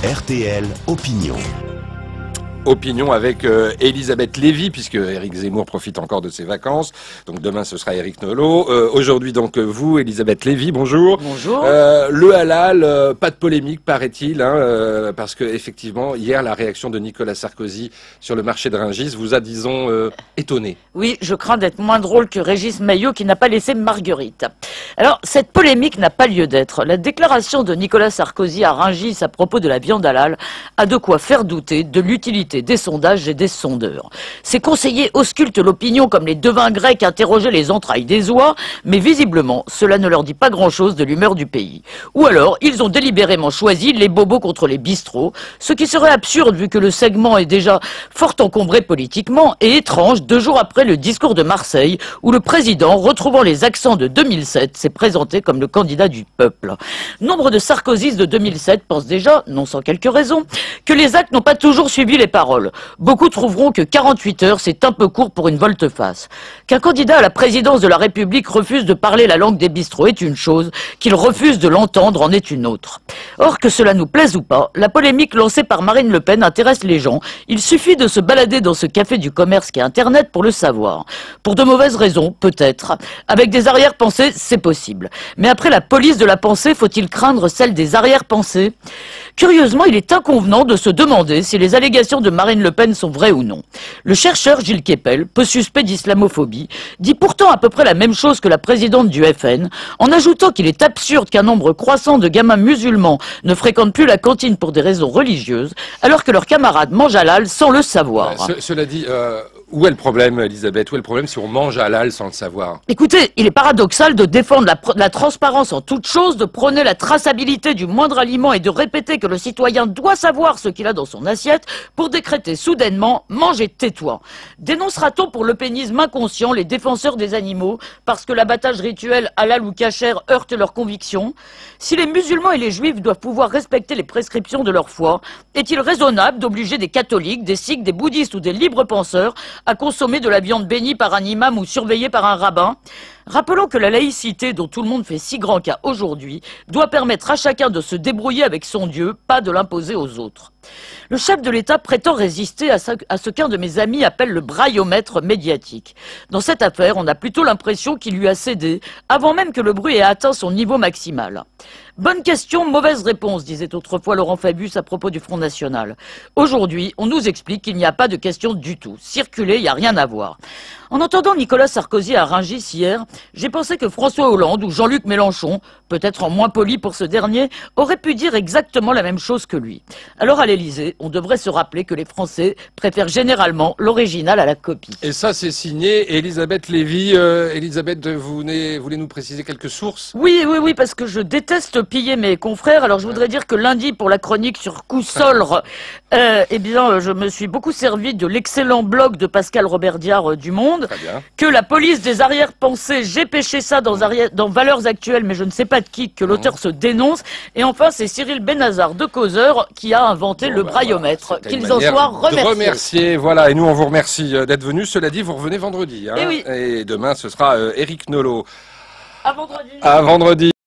RTL Opinion. Opinion avec Elisabeth Lévy, puisque Éric Zemmour profite encore de ses vacances. Donc demain, ce sera Éric Nolot. Aujourd'hui, donc, vous, Elisabeth Lévy, bonjour. Bonjour. Le halal, pas de polémique, paraît-il, parce que effectivement, hier, la réaction de Nicolas Sarkozy sur le marché de Rungis vous a, disons, étonné. Oui, je crains d'être moins drôle que Régis Maillot qui n'a pas laissé Marguerite. Alors, cette polémique n'a pas lieu d'être. La déclaration de Nicolas Sarkozy à Rungis à propos de la viande halal a de quoi faire douter de l'utilité des sondages et des sondeurs. Ces conseillers auscultent l'opinion comme les devins grecs interrogeaient les entrailles des oies, mais visiblement, cela ne leur dit pas grand-chose de l'humeur du pays. Ou alors, ils ont délibérément choisi les bobos contre les bistrots, ce qui serait absurde vu que le segment est déjà fort encombré politiquement et étrange 2 jours après le discours de Marseille, où le président, retrouvant les accents de 2007, s'est présenté comme le candidat du peuple. Nombre de Sarkozystes de 2007 pensent déjà, non sans quelques raisons, que les actes n'ont pas toujours suivi les paroles. Beaucoup trouveront que 48 heures, c'est un peu court pour une volte-face. Qu'un candidat à la présidence de la République refuse de parler la langue des bistrots est une chose, qu'il refuse de l'entendre en est une autre. Or, que cela nous plaise ou pas, la polémique lancée par Marine Le Pen intéresse les gens. Il suffit de se balader dans ce café du commerce qu'est Internet pour le savoir. Pour de mauvaises raisons, peut-être. Avec des arrière-pensées, c'est possible. Mais après la police de la pensée, faut-il craindre celle des arrière-pensées ? Curieusement, il est inconvenant de se demander si les allégations de Marine Le Pen sont vraies ou non. Le chercheur Gilles Kepel, peu suspect d'islamophobie, dit pourtant à peu près la même chose que la présidente du FN, en ajoutant qu'il est absurde qu'un nombre croissant de gamins musulmans ne fréquentent plus la cantine pour des raisons religieuses, alors que leurs camarades mangent halal sans le savoir. Cela dit, où est le problème, Elisabeth? Où est le problème si on mange halal sans le savoir? Écoutez, il est paradoxal de défendre la transparence en toute chose, de prôner la traçabilité du moindre aliment et de répéter que le citoyen doit savoir ce qu'il a dans son assiette pour décréter soudainement « mange et tais-toi ». Dénoncera-t-on pour l'eupénisme inconscient les défenseurs des animaux parce que l'abattage rituel halal ou cachère heurte leurs convictions? Si les musulmans et les juifs doivent pouvoir respecter les prescriptions de leur foi, est-il raisonnable d'obliger des catholiques, des sikhs, des bouddhistes ou des libres penseurs à consommer de la viande bénie par un imam ou surveillée par un rabbin? Rappelons que la laïcité, dont tout le monde fait si grand cas aujourd'hui, doit permettre à chacun de se débrouiller avec son Dieu, pas de l'imposer aux autres. Le chef de l'État prétend résister à ce qu'un de mes amis appelle le braillomètre médiatique. Dans cette affaire, on a plutôt l'impression qu'il lui a cédé, avant même que le bruit ait atteint son niveau maximal. Bonne question, mauvaise réponse, disait autrefois Laurent Fabius à propos du Front National. Aujourd'hui, on nous explique qu'il n'y a pas de question du tout. Circuler, il n'y a rien à voir. En entendant Nicolas Sarkozy à Rungis hier, j'ai pensé que François Hollande ou Jean-Luc Mélenchon, peut-être en moins poli pour ce dernier, auraient pu dire exactement la même chose que lui. Alors à l'Élysée, on devrait se rappeler que les Français préfèrent généralement l'original à la copie. Et ça, c'est signé Elisabeth Lévy. Elisabeth, vous voulez nous préciser quelques sources? Oui, parce que je déteste piller mes confrères. Alors je voudrais dire que lundi, pour la chronique sur Coussolre, eh bien, je me suis beaucoup servi de l'excellent blog de Pascal Robert-Diard du Monde. Que la police des arrière-pensées, j'ai pêché ça dans Valeurs Actuelles, mais je ne sais pas de qui, que l'auteur se dénonce. Et enfin, c'est Cyril Benazar de Causeur qui a inventé le braillomètre. Voilà, qu'ils en soient remerciés. Voilà, et nous on vous remercie d'être venus. Cela dit, vous revenez vendredi. Et oui. Et demain, ce sera Éric Nolot. À vendredi. À vendredi.